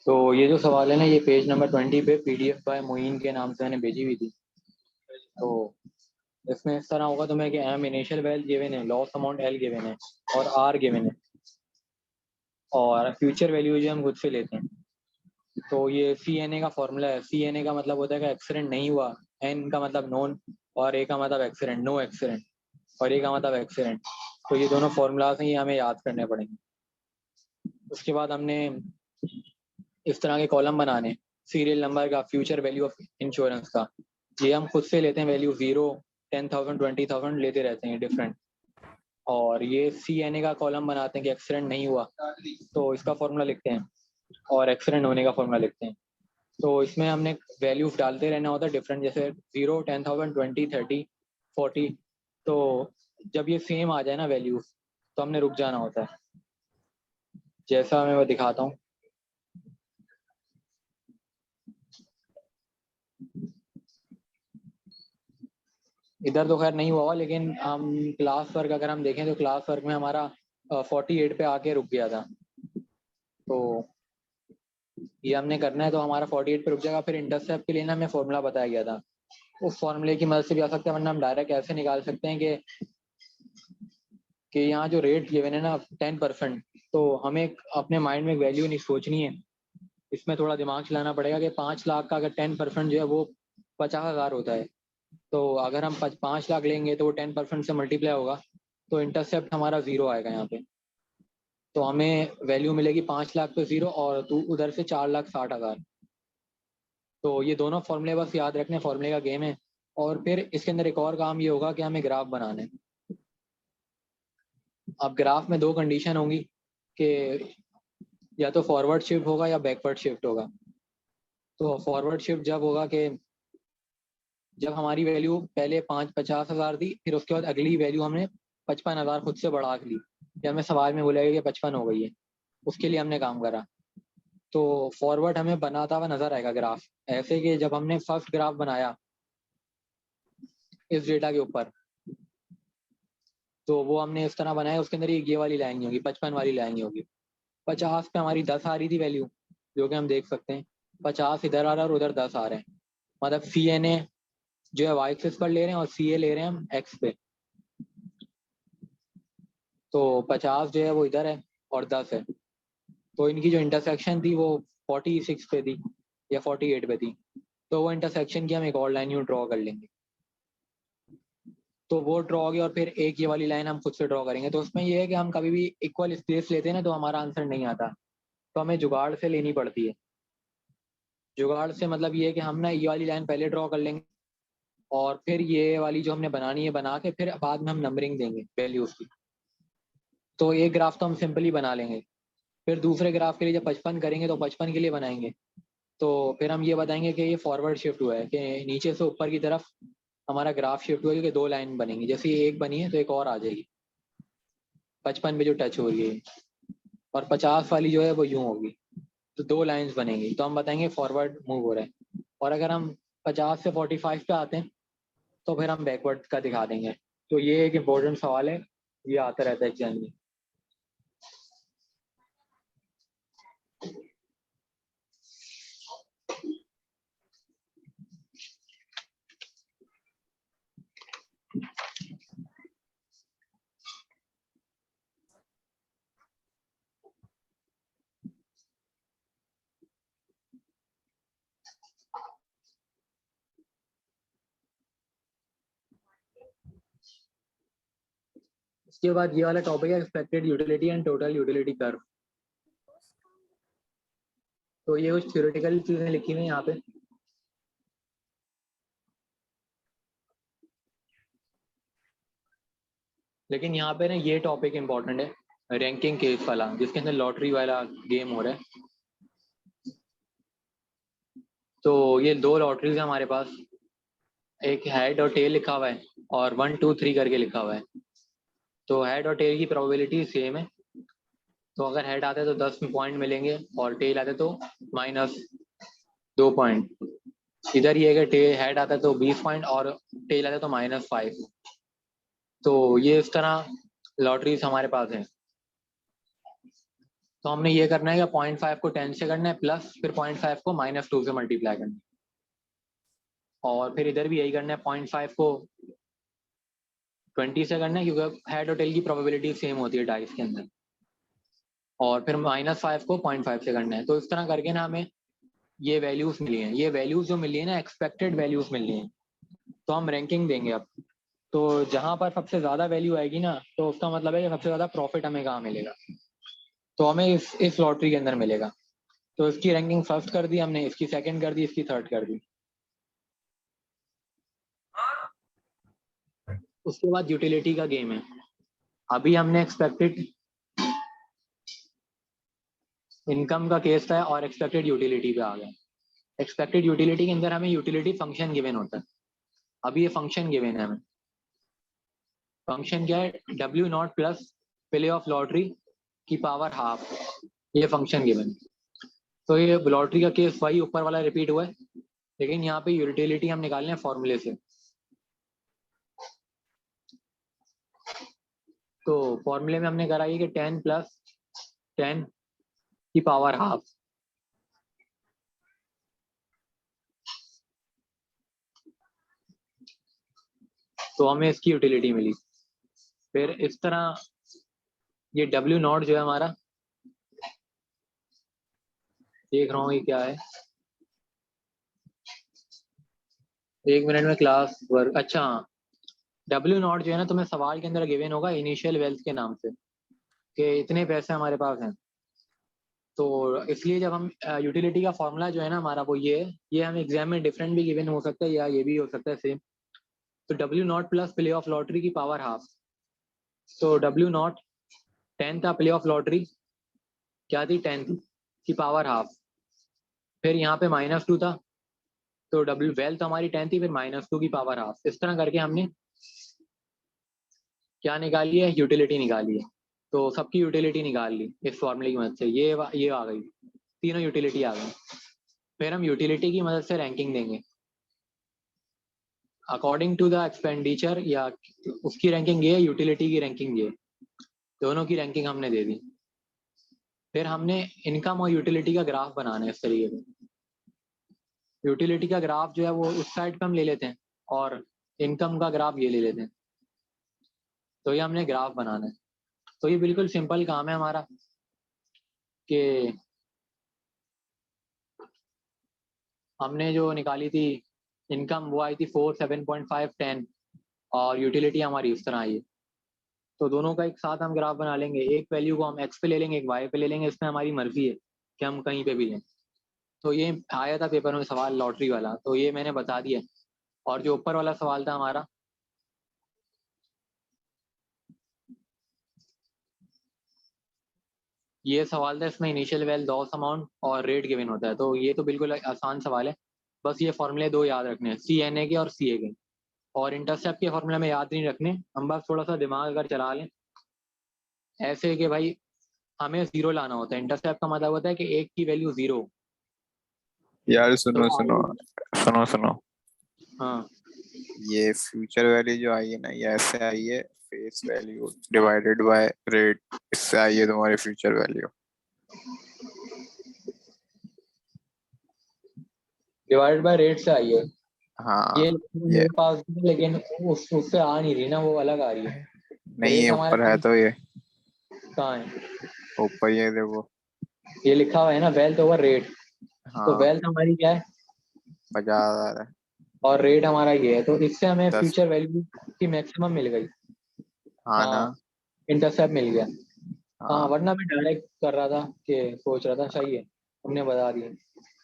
तो ये जो सवाल है ना, ये पेज नंबर 20 पे PDF बाय मोइन के नाम से मैंने भेजी हुई थी। तो इसमें इस तरह होगा तुम्हें कि एम इनिशियल वैल्यू गिवन है, लॉस अमाउंट एल गिवन है और आर गिवन है, और फ्यूचर वैल्यू जो हम खुद से लेते हैं। तो ये CNA का फॉर्मूला है। CNA का मतलब होता है कि एक्सीडेंट नहीं हुआ, एन का मतलब नॉन, और ए का मतलब एक्सीडेंट, नो एक्सीडेंट, और ए का मतलब एक्सीडेंट। तो ये दोनों फॉर्मूलाज हैं, ये हमें याद करने पड़ेंगे। उसके बाद हमने इस तरह के कॉलम बनाने, सीरियल नंबर का, फ्यूचर वैल्यू ऑफ इंश्योरेंस का। ये हम खुद से लेते हैं वैल्यू, 0, 10,000, 20,000 लेते रहते हैं डिफरेंट। और ये CNA का कॉलम बनाते हैं कि एक्सीडेंट नहीं हुआ, तो इसका फॉर्मूला लिखते हैं, और एक्सीडेंट होने का फॉर्मूला लिखते हैं। तो इसमें हमने वैल्यूज डालते रहना होता है डिफरेंट, जैसे 0, 10,000, 20, 30, 40। तो जब ये सेम आ जाए ना वैल्यूज, तो हमने रुक जाना होता है। जैसा मैं वो दिखाता हूँ। इधर तो खैर नहीं हुआ हुआ, लेकिन हम क्लास वर्क अगर हम देखें तो क्लास वर्क में हमारा 48 पे आके रुक गया था। तो ये हमने करना है, तो हमारा 48 पे रुक जाएगा। फिर इंटरसेप्ट के लिए ना हमें फॉर्मूला बताया गया था, उस फॉर्मूले की मदद से भी आ सकता है, वरना हम डायरेक्ट ऐसे निकाल सकते हैं कि यहाँ जो रेट गिवन है ना 10%, तो हमें अपने माइंड में एक वैल्यू नहीं सोचनी है, इसमें थोड़ा दिमाग चलाना पड़ेगा कि 5 लाख का अगर 10% जो है वो 50,000 होता है। तो अगर हम 5 लाख लेंगे तो वो 10% से मल्टीप्लाई होगा, तो इंटरसेप्ट हमारा 0 आएगा यहाँ पे। तो हमें वैल्यू मिलेगी 5 लाख पे 0, और तू उधर से 4,60,000। तो ये दोनों फॉर्मूले बस याद रखने, फॉर्मूले का गेम है। और फिर इसके अंदर एक और काम ये होगा कि हमें ग्राफ बनाना है। अब ग्राफ में दो कंडीशन होंगी कि या तो फॉरवर्ड शिफ्ट होगा या बैकवर्ड शिफ्ट होगा। तो फॉरवर्ड शिफ्ट जब होगा कि जब हमारी वैल्यू पहले 50,000 थी, फिर उसके बाद अगली वैल्यू हमने 55,000 खुद से बढ़ा ली, या हमें सवाल में बोला कि 55 हो गई है, उसके लिए हमने काम करा। तो फॉरवर्ड हमें बनाता हुआ नजर आएगा ग्राफ, ऐसे कि जब हमने फर्स्ट ग्राफ बनाया इस डेटा के ऊपर, तो वो हमने इस तरह बनाया, उसके अंदर ये वाली लाइन नहीं होगी, 55 वाली लाइन नहीं होगी। 50 पे हमारी 10 आ रही थी वैल्यू, जो कि हम देख सकते हैं। 50 इधर आ रहा है और उधर 10 आ रहे हैं, मतलब CNA जो है वाई एक्सिस पर ले रहे हैं और CA ले रहे हैं हम एक्स पे। तो 50 जो है वो इधर है और 10 है, तो इनकी जो इंटरसेक्शन थी वो 46 पे थी या 48 पे थी। तो वो इंटरसेक्शन की हम एक और लाइन यूँ ड्रॉ कर लेंगे। तो वो ड्रॉ होगी, और फिर एक ये वाली लाइन हम खुद से ड्रॉ करेंगे। तो उसमें ये है कि हम कभी भी इक्वल स्पेस लेते हैं ना, तो हमारा आंसर नहीं आता, तो हमें जुगाड़ से लेनी पड़ती है। जुगाड़ से मतलब ये है कि हम ना ये वाली लाइन पहले ड्रॉ कर लेंगे, और फिर ये वाली जो हमने बनानी है बना के फिर बाद में हम नंबरिंग देंगे वैल्यूज की। तो एक ग्राफ तो हम सिंपली बना लेंगे, फिर दूसरे ग्राफ के लिए जब 55 करेंगे तो 55 के लिए बनाएंगे। तो फिर हम ये बताएंगे कि ये फॉरवर्ड शिफ्ट हुआ है, कि नीचे से ऊपर की तरफ हमारा ग्राफ शिफ्ट हुआ है, क्योंकि दो लाइन बनेंगी, जैसे ये एक बनी है तो एक और आ जाएगी 55 पे जो टच हो रही है, और 50 वाली जो है वो यूं होगी। तो दो लाइंस बनेंगी, तो हम बताएंगे फॉरवर्ड मूव हो रहा है। और अगर हम 50 से 45 पे आते हैं, तो फिर हम बैकवर्ड का दिखा देंगे। तो ये एक इम्पोर्टेंट सवाल है, ये आता रहता है एग्जाम में। इसके बाद ये वाला टॉपिक है expected utility and total utility curve. तो ये कुछ थ्योरेटिकल चीजें लिखी हुई हैं यहाँ पे। लेकिन यहाँ पे ना ये टॉपिक इंपॉर्टेंट है, रैंकिंग केस वाला, जिसके अंदर लॉटरी वाला गेम हो रहा है। तो ये दो लॉटरीज है हमारे पास, एक हेड और टेल लिखा हुआ है, और 1, 2, 3 करके लिखा हुआ है। तो हेड और टेल की प्रोबेबिलिटी सेम है। तो अगर हेड आते तो 10 पॉइंट मिलेंगे, और टेल आते तो -2 पॉइंट। इधर ये है कि हेड आता तो 20 पॉइंट और टेल आता तो -5। तो ये इस तरह लॉटरीज हमारे पास है। तो हमने ये करना है कि 0.5 को 10 से करना है प्लस फिर 0.5 को -2 से मल्टीप्लाई करना है, और फिर इधर भी यही करना है, 0.5 को 20 से करना है क्योंकि हेड और टेल की प्रोबेबिलिटी सेम होती है डाइस के अंदर, और फिर -5 को 0.5 से करना है। तो इस तरह करके ना हमें ये वैल्यूज मिली हैं, ये वैल्यूज जो मिली है ना एक्सपेक्टेड वैल्यूज मिली हैं। तो हम रैंकिंग देंगे अब, तो जहां पर सबसे ज्यादा वैल्यू आएगी ना तो उसका मतलब है कि सबसे ज्यादा प्रॉफिट हमें कहाँ मिलेगा, तो हमें इस लॉटरी के अंदर मिलेगा। तो इसकी रैंकिंग फर्स्ट कर दी हमने, इसकी सेकंड कर दी, इसकी थर्ड कर दी। उसके बाद यूटिलिटी का गेम है। अभी हमने एक्सपेक्टेड इनकम का केस था और एक्सपेक्टेड यूटिलिटी पे आ गए। एक्सपेक्टेड यूटिलिटी के अंदर हमें यूटिलिटी फंक्शन गिवन होता है। अभी ये फंक्शन गिवन है हमें। फंक्शन क्या है? W0 plus play of lottery की पावर हाफ, ये फंक्शन गिवन। तो ये लॉटरी का केस वही ऊपर वाला रिपीट हुआ है, लेकिन यहाँ पे यूटिलिटी हम निकालने हैं फॉर्मूले से। तो फॉर्मूले में हमने करा ये कि 10 प्लस 10 की पावर हाफ, तो हमें इसकी यूटिलिटी मिली। फिर इस तरह ये W0 जो है हमारा, देख रहा हूँ ये क्या है, 1 मिनट में क्लास वर्क। अच्छा हाँ, W0 जो है ना तुम्हें सवाल के अंदर गिवन होगा इनिशियल वेल्थ के नाम से, कि इतने पैसे हमारे पास हैं। तो इसलिए जब हम यूटिलिटी का फॉर्मूला जो है ना हमारा वो ये है, ये हम एग्जाम में डिफरेंट भी गिवन हो सकता है या ये भी हो सकता है सेम। तो W0 plus play of lottery की पावर हाफ। तो W0 10 था, प्ले ऑफ लॉटरी क्या थी? 10 थी की पावर हाफ। फिर यहाँ पे -2 था, तो W वेल्थ हमारी 10 थी, फिर -2 की पावर हाफ। इस तरह करके हमने क्या निकाली है? यूटिलिटी निकाली है। तो सबकी यूटिलिटी निकाल ली इस फॉर्मूले की मदद से, ये आ गई, तीनों यूटिलिटी आ गई। फिर हम यूटिलिटी की मदद से रैंकिंग देंगे अकॉर्डिंग टू द एक्सपेंडिचर, या उसकी रैंकिंग ये है, यूटिलिटी की रैंकिंग ये, दोनों की रैंकिंग हमने दे दी। फिर हमने इनकम और यूटिलिटी का ग्राफ बनाना है इस तरीके से। यूटिलिटी का ग्राफ जो है वो उस साइड पे हम ले लेते हैं, और इनकम का ग्राफ ये ले लेते हैं। तो ये हमने ग्राफ बनाना है। तो ये बिल्कुल सिंपल काम है हमारा, कि हमने जो निकाली थी इनकम वो आई थी 4, 7.5, 10, और यूटिलिटी हमारी इस तरह आई है। तो दोनों का एक साथ हम ग्राफ बना लेंगे, एक वैल्यू को हम एक्स पे ले लेंगे, एक वाई पे ले लेंगे, इसमें हमारी मर्जी है कि हम कहीं पे भी लें। तो ये आया था पेपर में सवाल लॉटरी वाला, तो ये मैंने बता दिया। और जो ऊपर वाला सवाल था हमारा, ये सवाल था, इसमें इनिशियल वेल्थ, लॉस अमाउंट और रेट गिवन होता है। तो ये तो बिल्कुल आसान सवाल है, बस ये फॉर्मूले दो याद रखने हैं, CNA के और CA के। और इंटरसेप्ट के फॉर्मूले में याद नहीं रखने, हम बस थोड़ा सा दिमाग अगर चला लें ऐसे कि भाई हमें जीरो लाना होता है। इंटरसेप्ट का मतलब होता है कि एक की वैल्यू जीरो। यार तो सुनो सुनो सुनो सुनो, हाँ, ये फ्यूचर वैल्यू जो आई है ना, ये ऐसे आई है, face value divided by rate, इससे आई है तुम्हारी future value. Divided by rate से आई है। हाँ ये ये मेरे पास भी है, लेकिन उससे आ नहीं रही ना, वो अलग आ रही है। नहीं, ये रेट ऊपर हमारा है तो ये कहाँ है? ऊपर ये देखो। ये लिखा हुआ है ना, वेल्थ ओवर रेट। तो हाँ, वेल्थ हमारी क्या है 50,000 है। और रेट हमारा ये है, तो इससे हमें 10। फ्यूचर वैल्यू की मैक्सिमम मिल गई। हाँ ना। हाँ, इंटरसेप्ट मिल गया। हाँ, हाँ वरना मैं डायरेक्ट कर रहा था कि सोच रहा था, सही है तुमने बता दिया।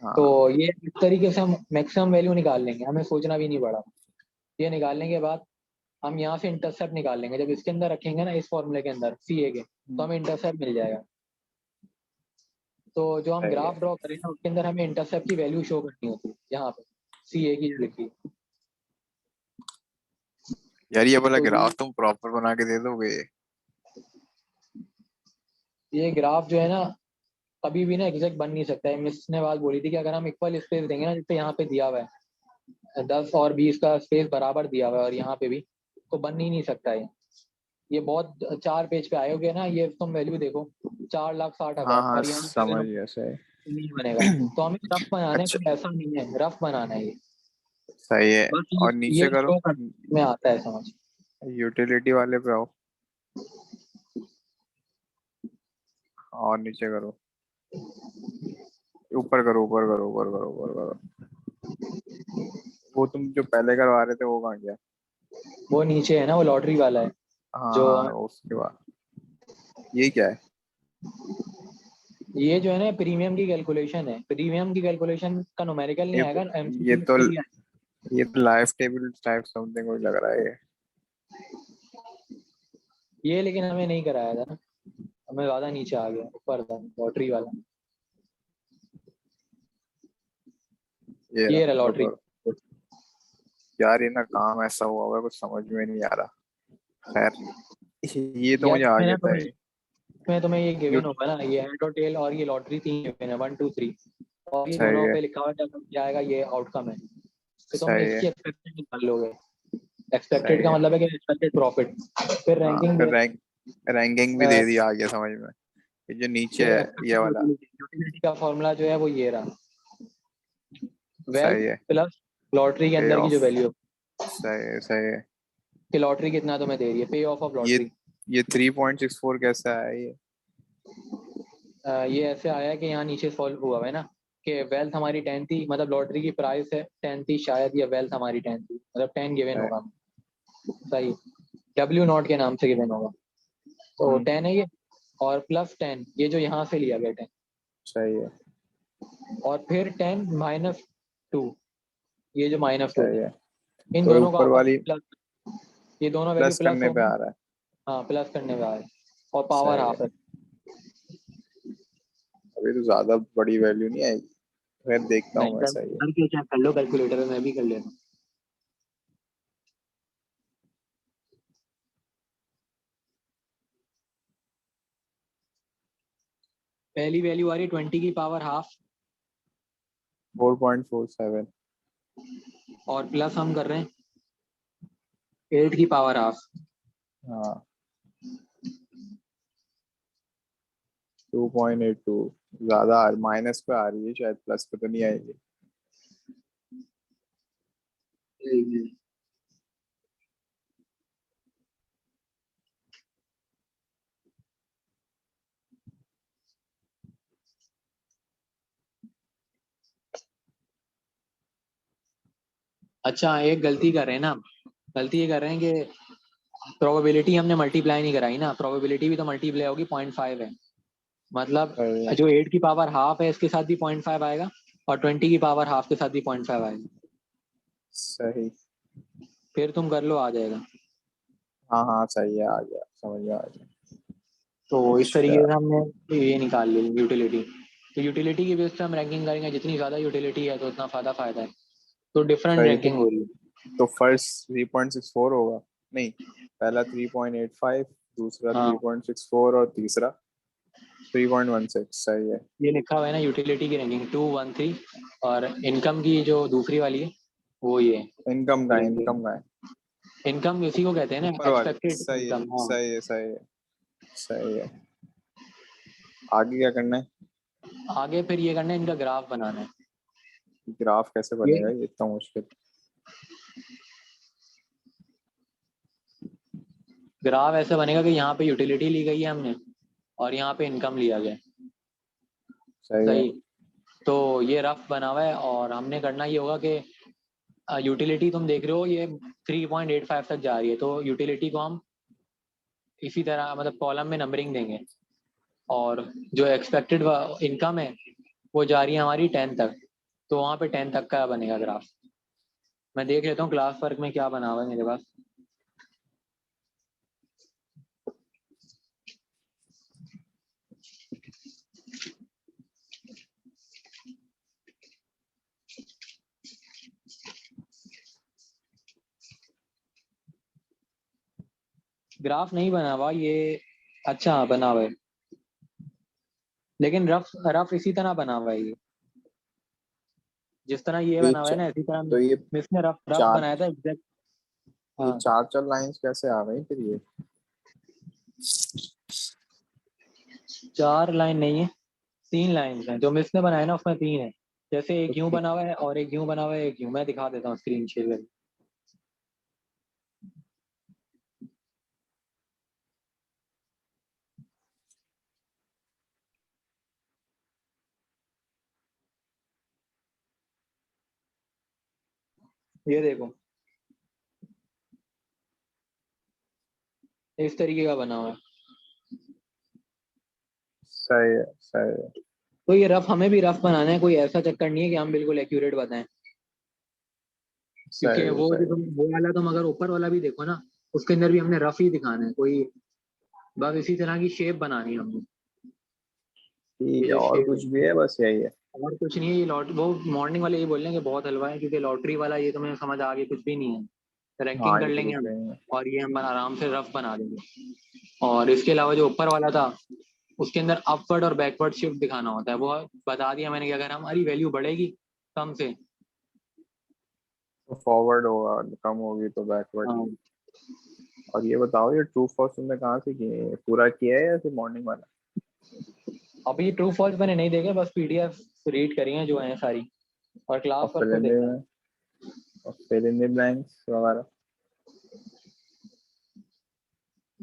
तो हाँ ये इस तरीके से हम मैक्सिमम वैल्यू निकाल लेंगे, हमें सोचना भी नहीं पड़ा। ये निकालने के बाद हम यहाँ से इंटरसेप्ट निकाल लेंगे, जब इसके अंदर रखेंगे ना इस फॉर्मूले के अंदर CA के, तो हमें इंटरसेप्ट मिल जाएगा। तो जो हम सही है। ग्राफ ड्रॉ करें ना उसके अंदर हमें इंटरसेप्ट की वैल्यू शो करनी होती है, यहाँ पे CA की जो लिखी है। यार ये वाला तो ग्राफ तुम प्रॉपर बना के दे दोगे? ये ग्राफ जो है ना कभी भी ना एग्जैक्ट बन नहीं सकता है। मिस ने बात बोली थी कि अगर हम इक्वल स्पेस देंगे ना, जैसे यहाँ पे दिया हुआ है 10 और 20 का स्पेस बराबर दिया हुआ है, और यहाँ पे भी, तो बन ही नहीं सकता है। ये बहुत 4 पेज पे आए होगे ना, ये तुम वैल्यू देखो, 4,60,000, हाँ और यहाँ पे अगर समझ हम गया सही। नहीं बनेगा, तो हमें रफ बनाना है, अच्छा कोई ऐसा नहीं है, रफ बनाना है ये। सही है। बस और ये नीचे करो, शो कर में आता है समझ। यूटिलिटी वाले पे आओ और नीचे करो, ऊपर करो ऊपर करो ऊपर करो ऊपर करो। वो तुम जो पहले करवा रहे थे वो कहाँ गया? वो नीचे है ना, वो लॉटरी वाला है हाँ जो, हाँ उसके बाद ये क्या है? ये जो है ना प्रीमियम की कैलकुलेशन है, प्रीमियम की कैलकुलेशन का न्यूमेरिकल नहीं ये आएगा, ये एमसीक्यू तो के लिए आएगा। ये तो लाइफ टेबल टाइप समथिंग कोई लग रहा है ये। ये लेकिन हमें नहीं कराया था ना, हमें ज्यादा नीचे आ गया, ऊपर था लॉटरी वाला। ये ये रहा, रहा लॉटरी। रुको। यार ये ना काम ऐसा हुआ हुआ है, कुछ समझ में नहीं आ रहा। खैर ये तो यार मुझे आ इसमें ना गया था। तुम्हें ये यू गिवन होगा ना, ये हेड और टेल और ये लॉटरी, तीन गिवन है, 1 2 3, और ये सही दोनों है पे लिखा हुआ जाएगा ये आउटकम है, फिर तुम सही है इसकी एक्सपेक्टेड निकाल लोगे। एक्सपेक्टेड सही का है। मतलब है कि एक्सपेक्टेड प्रॉफिट, फिर हाँ रैंकिंग फिर दे, रैंकिंग भी दे दी, आ गया समझ में। ये जो नीचे फिर है ये एक्सपेक्टेड वाला यूटिलिटी, यूटिलिटी का फॉर्मूला जो है वो ये रहा, वेल्थ सही है। प्लस लॉटरी के पे अंदर की जो ऑफ वैल्यू, सही है सही है। कि लॉटरी कितना तुम्हें दे रही है, पे ऑफ ऑफ ये लॉटरी। ये 3.64 कैसा है ये? ये ऐसे आया है कि यहाँ नीचे सॉल्व हुआ है ना, कि वेल्थ हमारी 10 थी, मतलब लॉटरी की प्राइस है 10 थी शायद, या वेल्थ हमारी 10 थी, मतलब 10 गिवन सही। होगा, सही, डब्ल्यू नॉट के नाम से गिवन होगा, तो हम्म 10 है ये, और प्लस 10 ये जो यहाँ से लिया गया 10, सही है और फिर 10 -2, ये जो -2 सही थे, है। इन तो ये दोनों का ऊपर आपस वाली में प्लस, ये दोनों वैल्यू प्लस प्लस करने पे होंगी। आ रहा है। हाँ प्लस करने का है, और पावर सही है। हाफ है। अभी तो ज्यादा बड़ी वैल्यू नहीं आएगी, फिर देखता नहीं हूँ मैं। सही है। करके चेक कर लो कैलकुलेटर में, मैं भी कर लेता हूँ। पहली वैल्यू आ रही है 20 की पावर हाफ, 4.47। और प्लस हम कर रहे हैं 8 की पावर हाफ। हाँ 2.82, ज्यादा माइनस पे आ रही है शायद, प्लस पे तो नहीं आएगी। अच्छा एक गलती कर रहे हैं ना, गलती ये कर रहे हैं कि प्रोबेबिलिटी हमने मल्टीप्लाई नहीं कराई ना, प्रोबेबिलिटी भी तो मल्टीप्लाई होगी, 0.5 है, मतलब सही है जो 8 की पावर हाफ है इसके साथ भी 0.5 आएगा, और 20 की पावर हाफ के साथ भी 0.5 आएगा, सही। फिर तुम कर लो आ जाएगा। हाँ हाँ सही है, आ गया समझ में आ गया। तो इस अच्छा तरीके से हमने ये निकाल ली यूटिलिटी। तो यूटिलिटी की बेस पे हम रैंकिंग करेंगे, जितनी ज़्यादा यूटिलिटी है तो उतना फायदा है, तो डिफरेंट सही। रैंकिंग हो रही है। तो फर्स्ट 3.64 होगा, नहीं पहला 3.85, दूसरा हाँ 3.64 और तीसरा 3.16। सही है। ये लिखा हुआ है ना, यूटिलिटी की रैंकिंग 2 1 3, और इनकम की जो दूसरी वाली है वो ये इनकम का है, रैंकिंग। इनकम का है। इनकम इसी को कहते हैं ना, ऊपर वाले एक्सपेक्टेड सही है इनकम। हाँ सही है सही है सही है। आगे क्या करना है? आगे फिर ये करना है, इनका ग्राफ बनाना है। ग्राफ कैसे ये बनेगा, ये इतना मुश्किल? ग्राफ ऐसे बनेगा कि यहाँ पे यूटिलिटी ली गई है हमने, और यहाँ पे इनकम लिया गया है, सही है। सही। तो ये रफ बना हुआ है, और हमने करना ये होगा कि यूटिलिटी तुम देख रहे हो ये 3.85 तक जा रही है, तो यूटिलिटी को हम इसी तरह मतलब कॉलम में नंबरिंग देंगे, और जो एक्सपेक्टेड इनकम है वो जा रही है हमारी 10 तक, तो वहाँ पे 10 तक का बनेगा ग्राफ। मैं देख लेता हूँ क्लास वर्क में क्या बना हुआ है मेरे पास। ग्राफ नहीं बना हुआ ये, अच्छा हाँ, बना हुआ है, लेकिन रफ रफ इसी तरह बना हुआ है ये, जिस तरह ये तो बना हुआ है ना इसी तरह तो ये इसने रफ रफ चार बनाया था एग्जैक्ट। ये हाँ चार लाइंस कैसे आ गई फिर ये? 4 लाइन नहीं है, 3 लाइन है जो मिस ने बनाया ना, उसमें 3 है। जैसे एक यूं बना हुआ है और एक यूं बना हुआ है, एक यूं। मैं दिखा देता हूँ स्क्रीन शेयर करके। ये देखो, इस तरीके का बना हुआ है। सही है, सही है। तो ये रफ, हमें भी रफ बनाना है, कोई ऐसा चक्कर नहीं है कि हम बिल्कुल एक्यूरेट बताएं। क्योंकि सही है, वो जो सही है। तुम वो वाला, तुम अगर ऊपर वाला भी देखो ना, उसके अंदर भी हमने रफ ही दिखाना है कोई। बस इसी तरह की शेप बनानी है हमने। ठीक ये है, जो और शेप है, कुछ भी है, बस यही है? और कुछ नहीं है। ये लॉट वो मॉर्निंग वाले ये बोल रहे हैं कि बहुत हलवा है, क्योंकि लॉटरी वाला ये तुम्हें समझ आ गई कुछ भी नहीं है। रैंकिंग हाँ, कर ये तो लेंगे कुछ हम, भी नहीं है। और ये हम आराम से रफ बना देंगे। और इसके अलावा जो ऊपर वाला था, उसके अंदर अपवर्ड और बैकवर्ड शिफ्ट दिखाना होता है। वो बता दिया मैंने कि अगर हमारी वैल्यू बढ़ेगी कम से। तो फॉरवर्ड होगा, कम होगी तो बैकवर्ड। हाँ, और ये बताओ, ये ट्रू फॉल्स तुमने कहाँ से किए हैं? पूरा किया है या फिर मॉर्निंग वाला? अभी ट्रू फॉल्स मैंने नहीं देखे, बस पीडीएफ रीड करी है जो है सारी, और और क्लास वर्क फिल को इन देखा है। द और फिल इन द ब्लैंक्स वगैरह?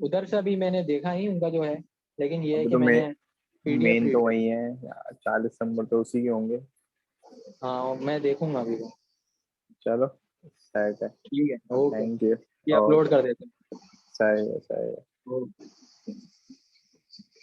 उधर से अभी मैंने देखा ही उनका जो है, लेकिन ये है अभी कि तो मैंने पीडीएफ मेन रीड तो करी। वही है यार, 40 नंबर तो उसी के होंगे। हाँ, मैं देखूंगा अभी तो। चलो, सेट है। ठीक है, ओके। Thank you. ये अपलोड ओके। कर देते सही है, सही है। हैं।